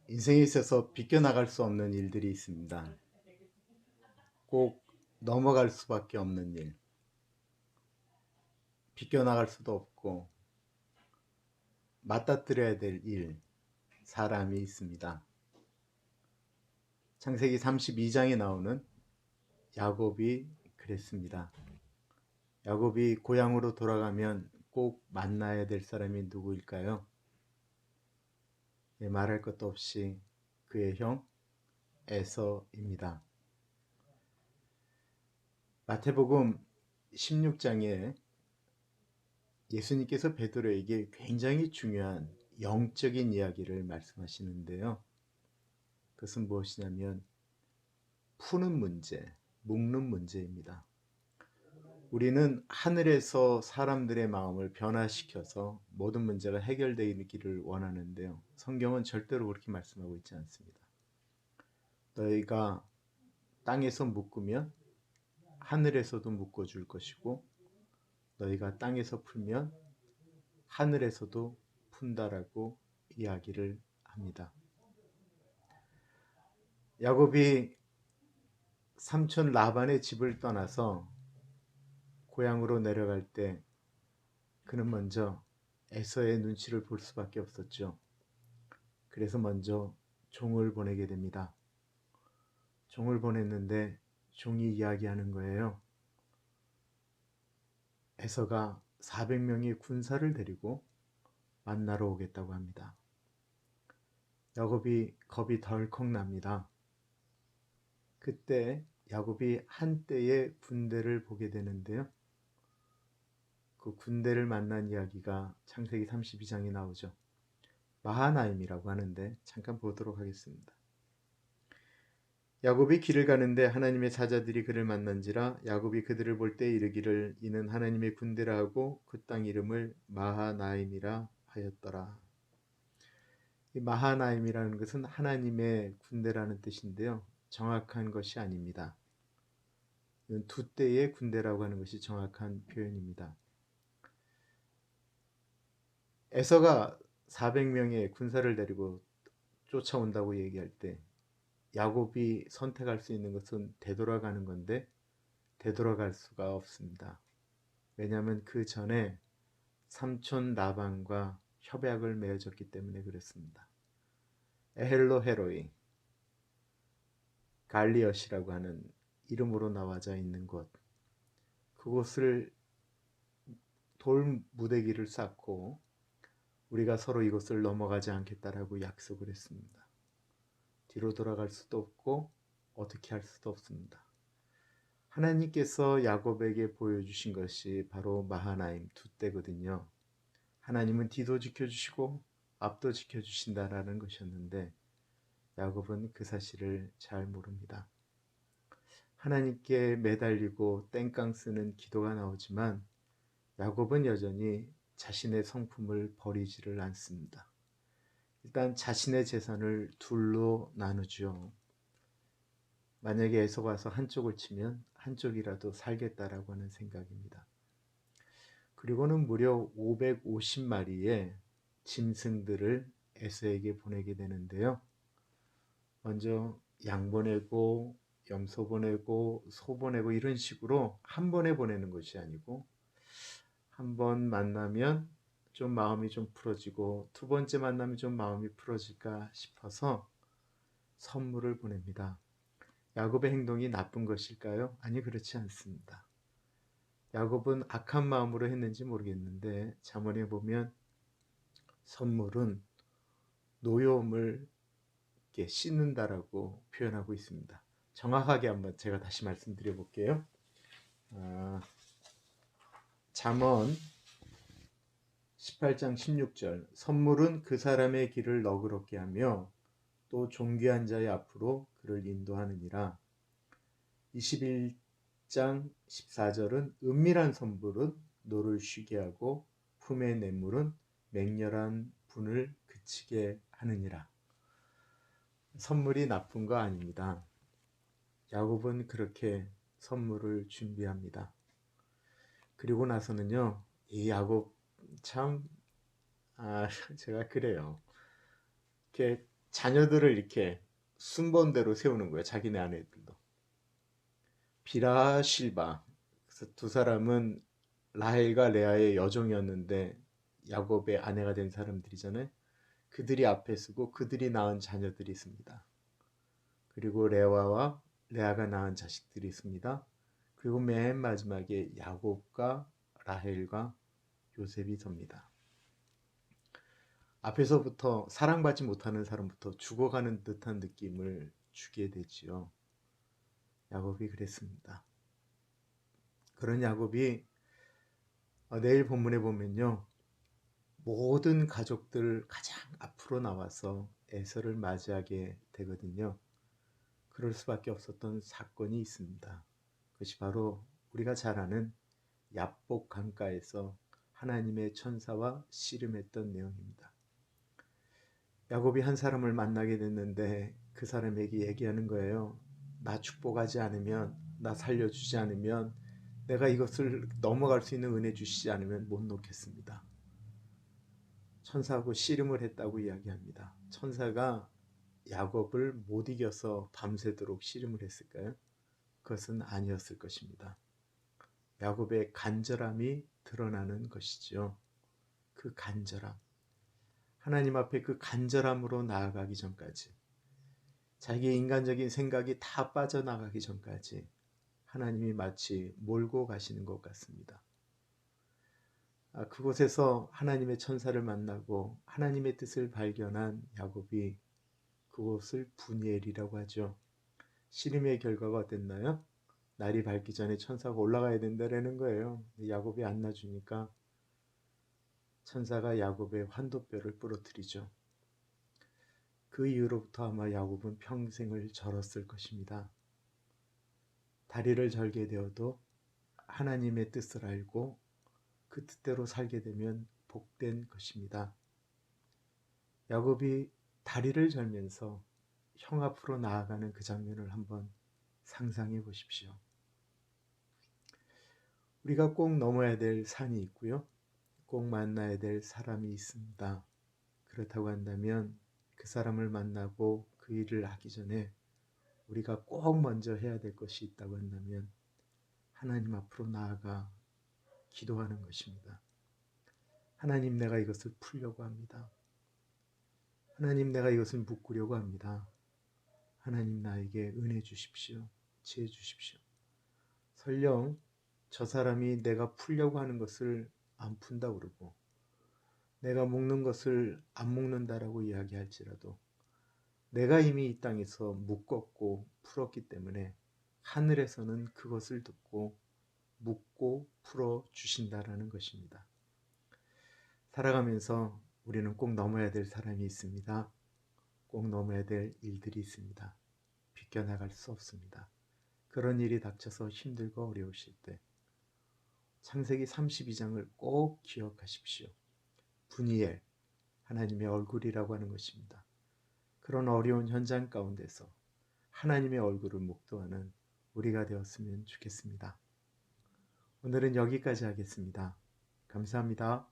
인생에 있어서 비껴나갈 수 없는 일들이 있습니다. 꼭 넘어갈 수밖에 없는 일, 비껴나갈 수도 없고 맞닥뜨려야 될 일, 사람이 있습니다. 창세기 32장에 나오는 야곱이 그랬습니다. 야곱이 고향으로 돌아가면 꼭 만나야 될 사람이 누구일까요? 말할 것도 없이 그의 형 에서입니다. 마태복음 16장에 예수님께서 베드로에게 굉장히 중요한 영적인 이야기를 말씀하시는데요. 그것은 무엇이냐면 푸는 문제, 묶는 문제입니다. 우리는 하늘에서 사람들의 마음을 변화시켜서 모든 문제가 해결되기를 원하는데요. 성경은 절대로 그렇게 말씀하고 있지 않습니다. 너희가 땅에서 묶으면 하늘에서도 묶어줄 것이고 너희가 땅에서 풀면 하늘에서도 푼다라고 이야기를 합니다. 야곱이 삼촌 라반의 집을 떠나서 고향으로 내려갈 때 그는 먼저 에서의 눈치를 볼 수밖에 없었죠. 그래서 먼저 종을 보내게 됩니다. 종을 보냈는데 종이 이야기하는 거예요. 에서가 400명의 군사를 데리고 만나러 오겠다고 합니다. 야곱이 겁이 덜컥 납니다. 그때 야곱이 한때의 군대를 보게 되는데요. 그 군대를 만난 이야기가 창세기 32장에 나오죠. 마하나임이라고 하는데 잠깐 보도록 하겠습니다. 야곱이 길을 가는데 하나님의 사자들이 그를 만난지라 야곱이 그들을 볼 때 이르기를 이는 하나님의 군대라 하고 그 땅 이름을 마하나임이라 하였더라. 이 마하나임이라는 것은 하나님의 군대라는 뜻인데요. 정확한 것이 아닙니다. 이건 두 때의 군대라고 하는 것이 정확한 표현입니다. 에서가 400명의 군사를 데리고 쫓아온다고 얘기할 때 야곱이 선택할 수 있는 것은 되돌아가는 건데 되돌아갈 수가 없습니다. 왜냐하면 그 전에 삼촌 라반과 협약을 맺어졌기 때문에 그렇습니다. 에헬로헤로이 갈리엇이라고 하는 이름으로 나와져 있는 곳, 그곳을 돌 무대기를 쌓고 우리가 서로 이곳을 넘어가지 않겠다라고 약속을 했습니다. 뒤로 돌아갈 수도 없고 어떻게 할 수도 없습니다. 하나님께서 야곱에게 보여주신 것이 바로 마하나임 두 때거든요. 하나님은 뒤도 지켜주시고 앞도 지켜주신다라는 것이었는데 야곱은 그 사실을 잘 모릅니다. 하나님께 매달리고 땡깡 쓰는 기도가 나오지만 야곱은 여전히 자신의 성품을 버리지를 않습니다. 일단 자신의 재산을 둘로 나누죠. 만약에 에서가 와서 한쪽을 치면 한쪽이라도 살겠다라고 하는 생각입니다. 그리고는 무려 550마리의 짐승들을 에서에게 보내게 되는데요. 먼저 양 보내고 염소 보내고 소 보내고 이런 식으로 한 번에 보내는 것이 아니고 한 번 만나면 좀 마음이 좀 풀어지고 두 번째 만나면 좀 마음이 풀어질까 싶어서 선물을 보냅니다. 야곱의 행동이 나쁜 것일까요? 아니, 그렇지 않습니다. 야곱은 악한 마음으로 했는지 모르겠는데 잠언에 보면 선물은 노여움을 씻는다라고 표현하고 있습니다. 정확하게 한번 제가 다시 말씀드려 볼게요. 잠언 18장 16절 선물은 그 사람의 길을 너그럽게 하며 또 존귀한 자의 앞으로 그를 인도하느니라. 21장 14절은 은밀한 선물은 노를 쉬게 하고 품의 뇌물은 맹렬한 분을 그치게 하느니라. 선물이 나쁜 거 아닙니다. 야곱은 그렇게 선물을 준비합니다. 그리고 나서는요, 이 야곱 참 제가 그래요. 이렇게 자녀들을 이렇게 순번대로 세우는 거예요. 자기네 아내들도. 빌하 실바. 그래서 두 사람은 라헬과 레아의 여종이었는데 야곱의 아내가 된 사람들이잖아요. 그들이 앞에 서고 그들이 낳은 자녀들이 있습니다. 그리고 레아가 낳은 자식들이 있습니다. 그리고 맨 마지막에 야곱과 라헬과 요셉이 섭니다. 앞에서부터 사랑받지 못하는 사람부터 죽어가는 듯한 느낌을 주게 되지요. 야곱이 그랬습니다. 그런 야곱이 내일 본문에 보면요. 모든 가족들 가장 앞으로 나와서 에서를 맞이하게 되거든요. 그럴 수밖에 없었던 사건이 있습니다. 그것이 바로 우리가 잘 아는 야복 강가에서 하나님의 천사와 씨름했던 내용입니다. 야곱이 한 사람을 만나게 됐는데 그 사람에게 얘기하는 거예요. 나 축복하지 않으면, 나 살려주지 않으면, 내가 이것을 넘어갈 수 있는 은혜 주시지 않으면 못 놓겠습니다. 천사하고 씨름을 했다고 이야기합니다. 천사가 야곱을 못 이겨서 밤새도록 씨름을 했을까요? 그것은 아니었을 것입니다. 야곱의 간절함이 드러나는 것이지요. 그 간절함. 하나님 앞에 그 간절함으로 나아가기 전까지, 자기의 인간적인 생각이 다 빠져나가기 전까지 하나님이 마치 몰고 가시는 것 같습니다. 그곳에서 하나님의 천사를 만나고 하나님의 뜻을 발견한 야곱이 그곳을 분이엘이라고 하죠. 씨름의 결과가 어땠나요? 날이 밝기 전에 천사가 올라가야 된다라는 거예요. 야곱이 안 놔주니까 천사가 야곱의 환도뼈를 부러뜨리죠. 그 이후로부터 아마 야곱은 평생을 절었을 것입니다. 다리를 절게 되어도 하나님의 뜻을 알고 그 뜻대로 살게 되면 복된 것입니다. 야곱이 다리를 절면서 형 앞으로 나아가는 그 장면을 한번 상상해 보십시오. 우리가 꼭 넘어야 될 산이 있고요. 꼭 만나야 될 사람이 있습니다. 그렇다고 한다면 그 사람을 만나고 그 일을 하기 전에 우리가 꼭 먼저 해야 될 것이 있다고 한다면 하나님 앞으로 나아가 기도하는 것입니다. 하나님, 내가 이것을 풀려고 합니다. 하나님, 내가 이것을 묶으려고 합니다. 하나님, 나에게 은혜 주십시오. 지혜 주십시오. 설령 저 사람이 내가 풀려고 하는 것을 안 푼다 그러고 내가 묶는 것을 안 묶는다라고 이야기할지라도 내가 이미 이 땅에서 묶었고 풀었기 때문에 하늘에서는 그것을 듣고 묶고 풀어 주신다라는 것입니다. 살아가면서 우리는 꼭 넘어야 될 사람이 있습니다. 꼭 넘어야 될 일들이 있습니다. 비껴나갈 수 없습니다. 그런 일이 닥쳐서 힘들고 어려우실 때 창세기 32장을 꼭 기억하십시오. 분이엘, 하나님의 얼굴이라고 하는 것입니다. 그런 어려운 현장 가운데서 하나님의 얼굴을 목도하는 우리가 되었으면 좋겠습니다. 오늘은 여기까지 하겠습니다. 감사합니다.